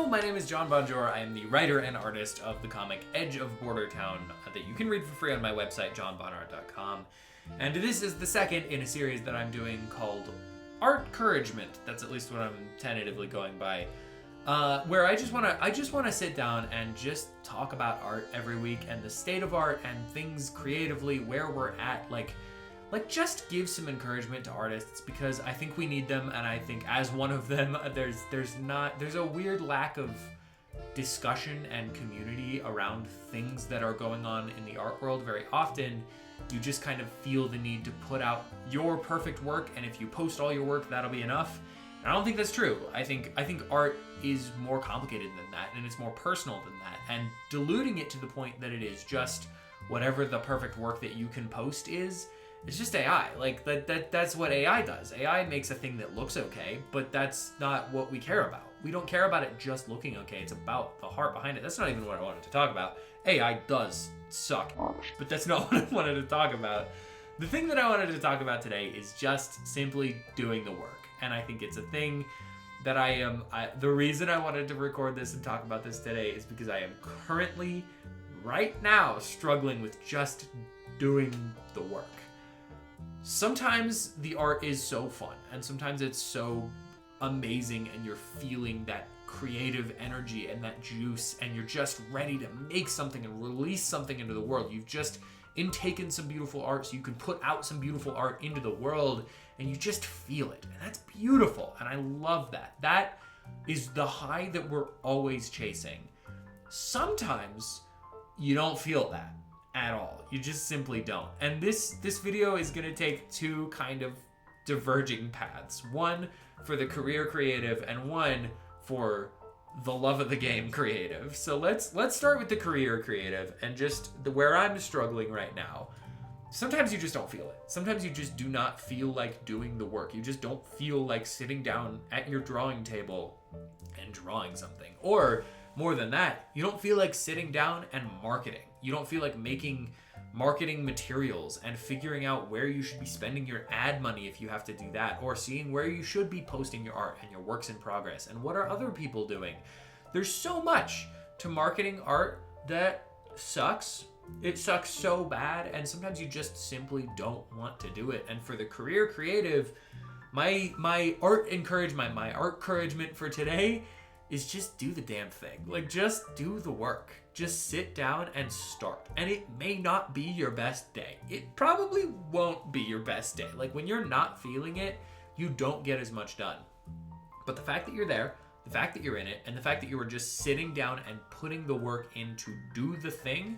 my name is John Bonjour. I am the writer and artist of the comic Edge of Bordertown that you can read for free on my website, johnbonart.com. And this is the second in a series that I'm doing called ARTCOURAGEMENT. That's at least what I'm tentatively going by. Where I just want to sit down and just talk about art every week and the state of art and things creatively, where we're at, like just give some encouragement to artists, because I think we need them, and I think as one of them, there's a weird lack of discussion and community around things that are going on in the art world. Very often you just kind of feel the need to put out your perfect work, and if you post all your work, that'll be enough. And I don't think that's true. I think art is more complicated than that, and it's more personal than that. And diluting it to the point that it is just whatever the perfect work that you can post is, it's just AI. Like that's what AI does. AI makes a thing that looks okay, but that's not what we care about. We don't care about it just looking okay. It's about the heart behind it. That's not even what I wanted to talk about. AI does suck, but that's not what I wanted to talk about. The thing that I wanted to talk about today is just simply doing the work. And I think it's a thing that the reason I wanted to record this and talk about this today is because I am currently, right now, struggling with just doing the work. Sometimes the art is so fun, and sometimes it's so amazing, and you're feeling that creative energy and that juice, and you're just ready to make something and release something into the world. You've just intaken some beautiful art, so you can put out some beautiful art into the world, and you just feel it, and that's beautiful, and I love that. That is the high that we're always chasing. Sometimes you don't feel that at all. You just simply don't. And this video is going to take two kind of diverging paths. One for the career creative and one for the love of the game creative. So let's start with the career creative and just where I'm struggling right now. Sometimes you just don't feel it. Sometimes you just do not feel like doing the work. You just don't feel like sitting down at your drawing table and drawing something. Or more than that, you don't feel like sitting down and marketing. You don't feel like making marketing materials and figuring out where you should be spending your ad money if you have to do that, or seeing where you should be posting your art and your works in progress and what are other people doing. There's so much to marketing art that sucks. It sucks so bad, and sometimes you just simply don't want to do it. And for the career creative, my art encouragement for today is just do the damn thing. Like, just do the work. Just sit down and start. And it may not be your best day. It probably won't be your best day. Like, when you're not feeling it, you don't get as much done. But the fact that you're there, the fact that you're in it, and the fact that you are just sitting down and putting the work in to do the thing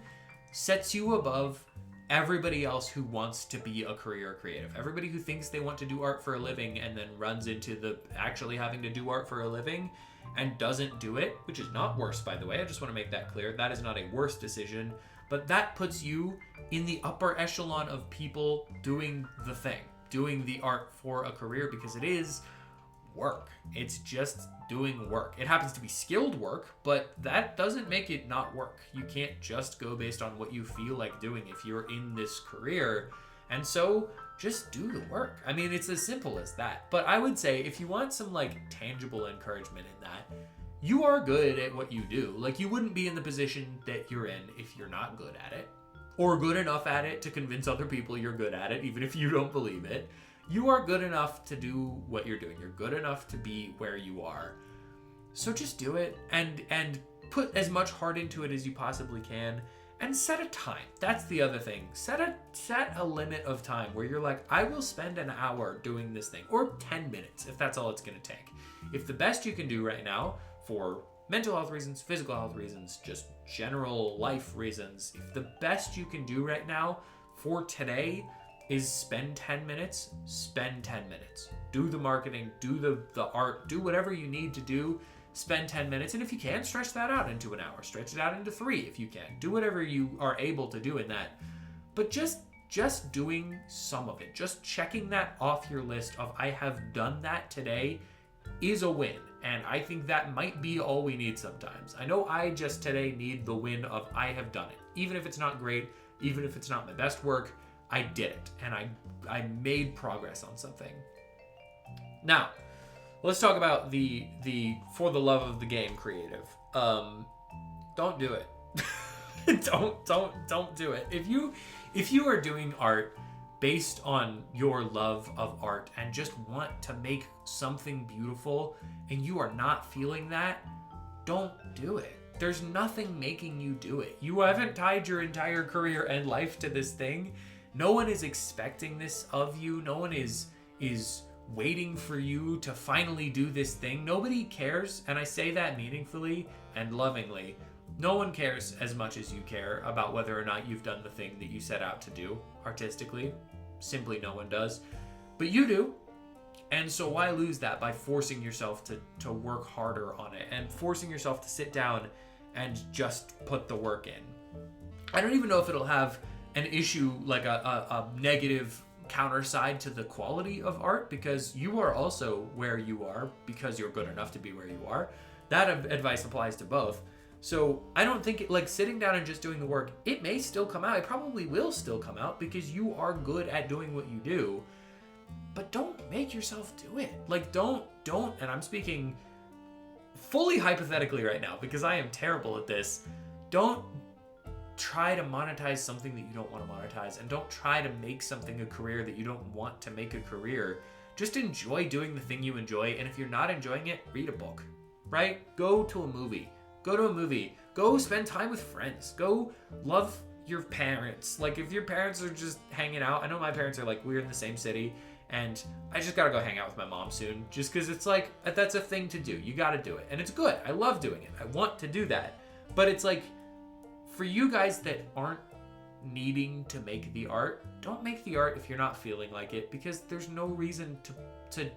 sets you above everybody else who wants to be a career creative. Everybody who thinks they want to do art for a living and then runs into the actually having to do art for a living and doesn't do it, which is not worse, by the way. I just want to make that clear. That is not a worse decision, but that puts you in the upper echelon of people doing the thing, doing the art for a career, because it is work. It's just doing work. It happens to be skilled work, but that doesn't make it not work. You can't just go based on what you feel like doing if you're in this career. And so just do the work. I mean, it's as simple as that. But I would say if you want some like tangible encouragement in that, you are good at what you do. Like, you wouldn't be in the position that you're in if you're not good at it, or good enough at it to convince other people you're good at it, even if you don't believe it. You are good enough to do what you're doing. You're good enough to be where you are. So just do it and put as much heart into it as you possibly can, and set a time. That's the other thing. Set a limit of time where you're like, I will spend an hour doing this thing, or 10 minutes if that's all it's going to take. If the best you can do right now for mental health reasons, physical health reasons, just general life reasons, if the best you can do right now for today is spend 10 minutes, spend 10 minutes. Do the marketing, do the art, do whatever you need to do, spend 10 minutes. And if you can, stretch that out into an hour, stretch it out into 3 if you can. Do whatever you are able to do in that. But just doing some of it, just checking that off your list of I have done that today is a win. And I think that might be all we need sometimes. I know I just today need the win of I have done it. Even if it's not great, even if it's not my best work, I did it, and I made progress on something. Now, Let's talk about the for the love of the game creative. Don't do it. don't do it. If you are doing art based on your love of art and just want to make something beautiful and you are not feeling that, don't do it. There's nothing making you do it. You haven't tied your entire career and life to this thing. No one is expecting this of you. No one is waiting for you to finally do this thing. Nobody cares, and I say that meaningfully and lovingly. No one cares as much as you care about whether or not you've done the thing that you set out to do artistically. Simply no one does. But you do. And so why lose that by forcing yourself to work harder on it and forcing yourself to sit down and just put the work in? I don't even know if it'll have an issue, like a negative counter side to the quality of art, because you are also where you are because you're good enough to be where you are. That advice applies to both. So I don't think like sitting down and just doing the work, it may still come out. It probably will still come out because you are good at doing what you do. But don't make yourself do it. Like don't, and I'm speaking fully hypothetically right now because I am terrible at this. Don't try to monetize something that you don't want to monetize, and don't try to make something a career that you don't want to make a career. Just enjoy doing the thing you enjoy, and if you're not enjoying it, read a book, right? Go to a movie. Go spend time with friends. Go love your parents. Like if your parents are just hanging out, I know my parents are like, we're in the same city, and I just gotta go hang out with my mom soon, just because it's like, that's a thing to do. You gotta do it, and it's good. I love doing it. I want to do that. But it's like, for you guys that aren't needing to make the art, don't make the art if you're not feeling like it, because there's no reason to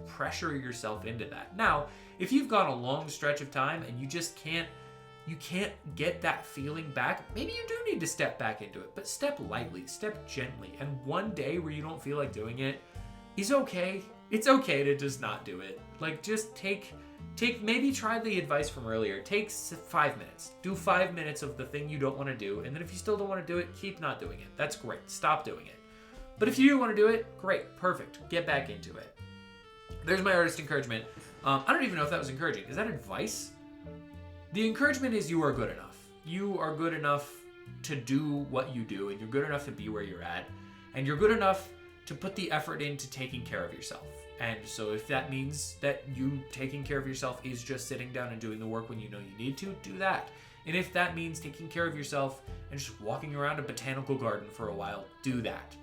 pressure yourself into that. Now, if you've gone a long stretch of time and you can't get that feeling back, maybe you do need to step back into it, but step lightly, step gently. And one day where you don't feel like doing it is okay. It's okay to just not do it. Like just maybe try the advice from earlier. Take 5 minutes. Do 5 minutes of the thing you don't want to do. And then if you still don't want to do it, keep not doing it. That's great. Stop doing it. But if you do want to do it, great. Perfect. Get back into it. There's my artist encouragement. I don't even know if that was encouraging. Is that advice? The encouragement is you are good enough. You are good enough to do what you do, and you're good enough to be where you're at, and you're good enough to put the effort into taking care of yourself. And so if that means that you taking care of yourself is just sitting down and doing the work when you know you need to, do that. And if that means taking care of yourself and just walking around a botanical garden for a while, do that.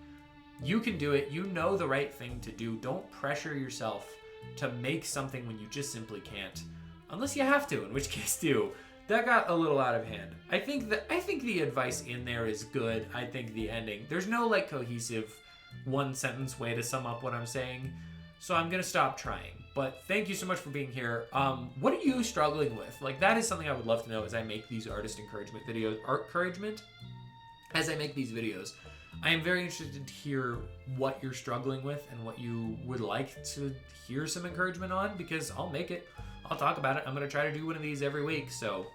You can do it. You know the right thing to do. Don't pressure yourself to make something when you just simply can't. Unless you have to, in which case do. That got a little out of hand. I think the advice in there is good. I think the ending, there's no like cohesive one sentence way to sum up what I'm saying. So I'm going to stop trying. But thank you so much for being here. What are you struggling with? Like that is something I would love to know as I make these artist encouragement videos. ARTCOURAGEMENT? As I make these videos. I am very interested to hear what you're struggling with and what you would like to hear some encouragement on, because I'll make it. I'll talk about it. I'm going to try to do one of these every week, so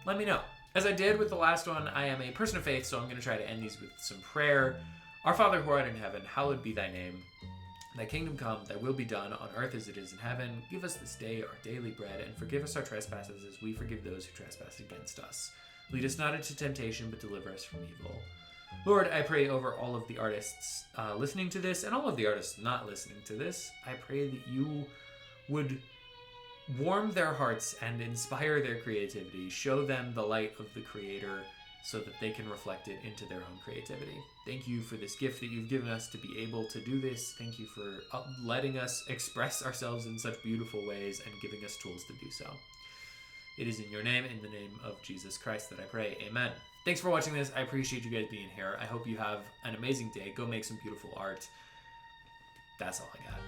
let me know. As I did with the last one, I am a person of faith, so I'm going to try to end these with some prayer. Our Father who art in heaven, hallowed be thy name. Thy kingdom come, thy will be done on earth as it is in heaven. Give us this day our daily bread, and forgive us our trespasses as we forgive those who trespass against us. Lead us not into temptation, but deliver us from evil. Lord, I pray over all of the artists listening to this and all of the artists not listening to this. I pray that you would warm their hearts and inspire their creativity. Show them the light of the Creator so that they can reflect it into their own creativity. Thank you for this gift that you've given us to be able to do this. Thank you for letting us express ourselves in such beautiful ways and giving us tools to do so. It is in your name, in the name of Jesus Christ, that I pray. Amen. Thanks for watching this. I appreciate you guys being here. I hope you have an amazing day. Go make some beautiful art. That's all I got.